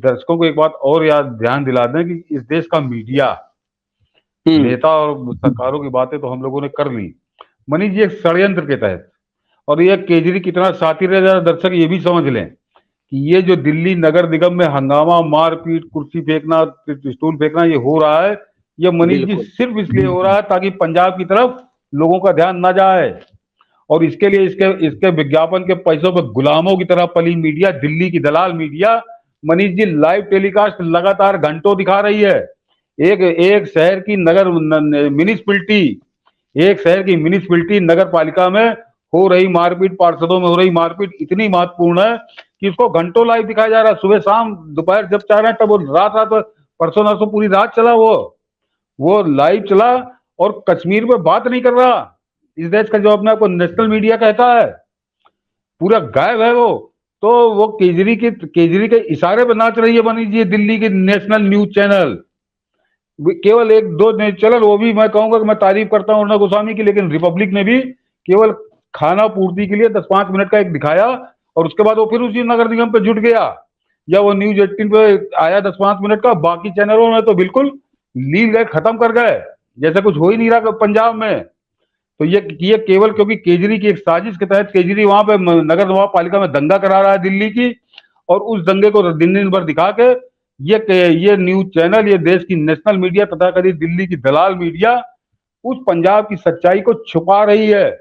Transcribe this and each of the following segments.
दर्शकों को एक बात और याद ध्यान दिला दें कि इस देश का मीडिया, नेता और सरकारों की बातें तो हम लोगों ने कर ली, मनीष जी, एक षड्यंत्र के तहत। और ये केजरी कितना शातिर है, जरा दर्शक ये भी समझ लें कि ये जो दिल्ली नगर निगम में हंगामा, मारपीट, कुर्सी फेंकना, स्टूल फेंकना ये हो रहा है, ये मनीष जी सिर्फ इसलिए हो रहा है ताकि पंजाब की तरफ लोगों का ध्यान ना जाए। और इसके लिए इसके विज्ञापन के पैसों पर गुलामों की तरह पली मीडिया, दिल्ली की दलाल media Manish ji live telecast लगातार घंटों दिखा रही है। एक एक शहर की नगर म्यूनिसिपैलिटी, एक शहर की म्यूनिसिपैलिटी नगर पालिका में हो रही मारपीट, पार्षदों में हो रही मारपीट इतनी महत्वपूर्ण है कि उसको घंटों लाइव दिखाया जा रहा है। सुबह शाम दोपहर जब चाह रहे हैं तब वो रात रात परसों नरसों पूरी रात चला, वो लाइव चला। और कश्मीर में बात नहीं कर रहा, इस देश का जो अपने आपको नेशनल मीडिया कहता है, पूरा गायब है वो। तो वो केजरी के इशारे पर नाच रही है मनीष जी दिल्ली की नेशनल न्यूज चैनल, केवल एक दो चैनल, वो भी मैं कहूंगा कि मैं तारीफ करता हूं अर्णब गोस्वामी की, लेकिन रिपब्लिक ने भी केवल खाना पूर्ति के लिए 10-5 मिनट का एक दिखाया और उसके बाद वो फिर उसी नगर निगम पे जुट गया, या वो न्यूज 18 पे आया 10-5 मिनट का। बाकी चैनलों ने तो बिल्कुल लील गए, खत्म कर गए, जैसे कुछ हो ही नहीं रहा पंजाब में। तो ये केवल क्योंकि केजरी की एक साजिश के तहत केजरी वहां पे नगर नवाब पालिका में दंगा करा रहा है दिल्ली की, और उस दंगे को दिन भर दिखा के ये न्यूज चैनल, ये देश की नेशनल मीडिया तथा कभी दिल्ली की दलाल मीडिया उस पंजाब की सच्चाई को छुपा रही है,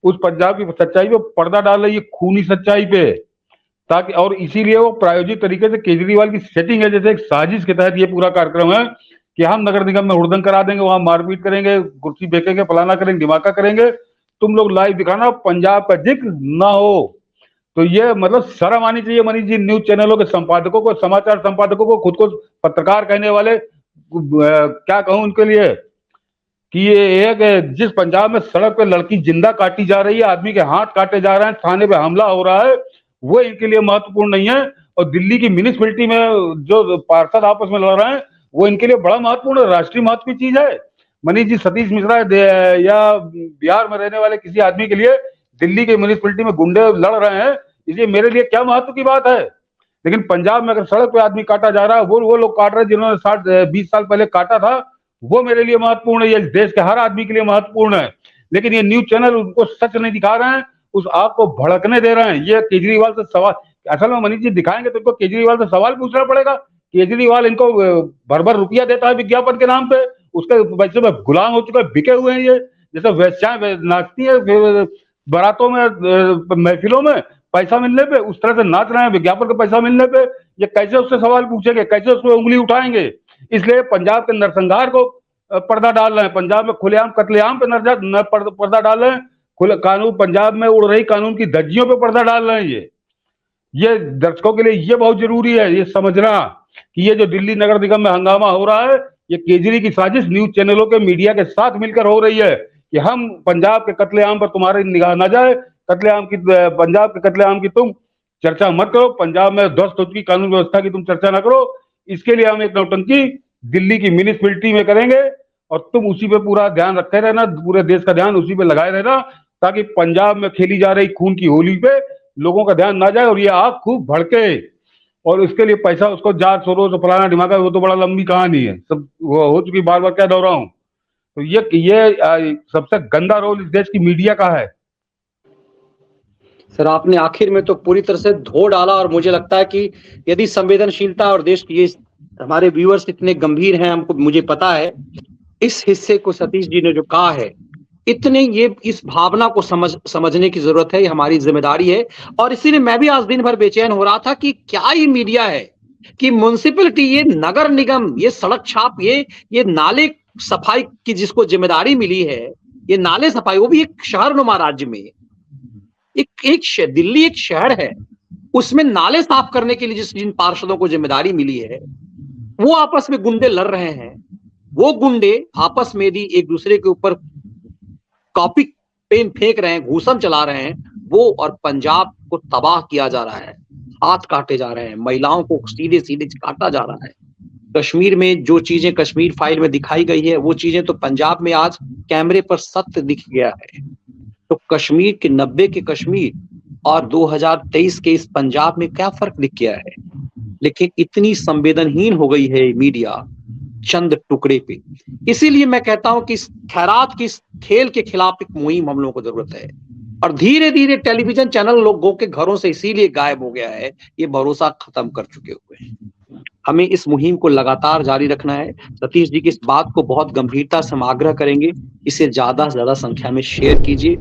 उस पंजाब की सच्चाई पे पर्दा डाल रही है, खूनी सच्चाई पे, ताकि, और इसीलिए वो प्रायोजित तरीके से केजरीवाल की सेटिंग है, जैसे एक साजिश के तहत ये पूरा कार्यक्रम है कि हम नगर निगम में हुड़दंग करा देंगे, वहां मारपीट करेंगे, कुर्सी फेंकेंगे, फलाना करेंगे, धमाका करेंगे, तुम लोग लाइव दिखाना, पंजाब का जिक्र ना हो। तो ये मतलब शर्म आनी चाहिए मनीष जी न्यूज चैनलों के संपादकों को, समाचार संपादकों को, खुद को पत्रकार कहने वाले, क्या कहूं उनके लिए, कि ये एक जिस पंजाब में सड़क पे लड़की जिंदा काटी जा रही है, आदमी के हाथ काटे जा रहे हैं, थाने पे हमला हो रहा है, वो इनके लिए महत्वपूर्ण नहीं है। और दिल्ली की म्यूनिसिपैलिटी में जो पार्षद आपस में लड़ रहे हैं वो इनके लिए बड़ा महत्वपूर्ण, राष्ट्रीय महत्व की चीज है मनीष जी। सतीश मिश्रा या बिहार में रहने वाले किसी आदमी के लिए दिल्ली के म्यूनिसिपैलिटी में गुंडे लड़ रहे हैं, इसलिए मेरे लिए क्या महत्व की बात है। लेकिन पंजाब में अगर सड़क पे आदमी काटा जा रहा है, वो लोग काट रहे हैं जिन्होंने 60-20 साल पहले काटा था, वो मेरे लिए महत्वपूर्ण है, ये देश के हर आदमी के लिए महत्वपूर्ण है। लेकिन ये न्यूज चैनल उनको सच नहीं दिखा रहे हैं, उस आग को भड़कने दे रहे हैं। ये केजरीवाल से सवाल, असल में मनीष जी दिखाएंगे तो इनको केजरीवाल से सवाल पूछना पड़ेगा। केजरीवाल इनको भर रुपया देता है विज्ञापन के नाम पे, उसके पैसे में गुलाम हो चुके हैं, बिके हुए हैं ये, जैसे वेश्याएं नाचती है बारातों में, महफिलों में पैसा मिलने पे, उस तरह से नाच रहे हैं विज्ञापन का पैसा मिलने पे। ये कैसे उससे सवाल पूछेंगे, कैसे उस पर उंगली उठाएंगे। इसलिए पंजाब के नरसंहार को पर्दा डाल रहे हैं, पंजाब में खुलेआम कत्लेआम पे पर्दा डाल रहे हैं, कानून पंजाब में उड़ रही कानून की धज्जियों पे पर्दा डाल रहे हैं। ये दर्शकों के लिए ये बहुत जरूरी है ये समझना कि ये जो दिल्ली नगर निगम में हंगामा हो रहा है, ये केजरी की साजिश न्यूज चैनलों के मीडिया के साथ मिलकर हो रही है कि हम पंजाब के कत्लेआम पर तुम्हारी निगाह ना जाए, पंजाब के कत्लेआम की तुम चर्चा मत करो, पंजाब में ध्वस्त हो चुकी कानून व्यवस्था की तुम चर्चा ना करो। इसके लिए हम एक नौटंकी दिल्ली की म्यूनिसिपैलिटी में करेंगे और तुम उसी पे पूरा ध्यान रखे रहना, पूरे देश का ध्यान उसी पे लगाए रहना, ताकि पंजाब में खेली जा रही खून की होली पे लोगों का ध्यान ना जाए और ये आग खूब भड़के। और इसके लिए पैसा उसको जात सोरो फलाना ढिमाका, वो तो बड़ा लंबी कहानी है, सब वो हो चुकी, बार बार क्या दोहराऊं। तो ये सबसे गंदा रोल इस देश की मीडिया का है। सर आपने आखिर में तो पूरी तरह से धो डाला, और मुझे लगता है कि यदि संवेदनशीलता और देश की, ये हमारे व्यूअर्स इतने गंभीर हैं, हमको मुझे पता है, इस हिस्से को सतीश जी ने जो कहा है, इतने ये इस भावना को समझने की जरूरत है, ये हमारी जिम्मेदारी है। और इसीलिए मैं भी आज दिन भर बेचैन हो रहा था कि क्या ये मीडिया है कि म्युनिसिपैलिटी, ये नगर निगम, ये सड़क छाप, ये नाले सफाई की जिसको जिम्मेदारी मिली है, ये नाले सफाई, वो भी एक शहरनुमा राज्य में, दिल्ली एक शहर है, उसमें नाले साफ करने के लिए जिन पार्षदों को जिम्मेदारी मिली है, वो आपस में गुंडे लड़ रहे हैं। वो गुंडे आपस में भी एक दूसरे के ऊपर कॉपी पेन फेंक रहे हैं, घूसम चला रहे हैं, वो और पंजाब को तबाह किया जा रहा है, हाथ काटे जा रहे हैं, महिलाओं को सीधे सीधे काटा जा रहा है। कश्मीर में जो चीजें कश्मीर फाइल में दिखाई गई है, वो चीजें तो पंजाब में आज कैमरे पर सत्य दिख गया है। तो कश्मीर के 90 के कश्मीर और 2023 के इस पंजाब में क्या फर्क दिख गया है? लेकिन इतनी संवेदनहीन हो गई है मीडिया चंद टुकड़े पे। इसीलिए मैं कहता हूं कि इस खैरात की इस खेल के खिलाफ एक मुहिम हम लोगों को जरूरत है। और धीरे धीरे टेलीविजन चैनल लोगों के घरों से इसीलिए गायब हो गया है, ये भरोसा खत्म कर चुके हुए हैं। हमें इस मुहिम को लगातार जारी रखना है। सतीश जी की इस बात को बहुत गंभीरता से हम आग्रह करेंगे, इसे ज्यादा से ज्यादा संख्या में शेयर कीजिए।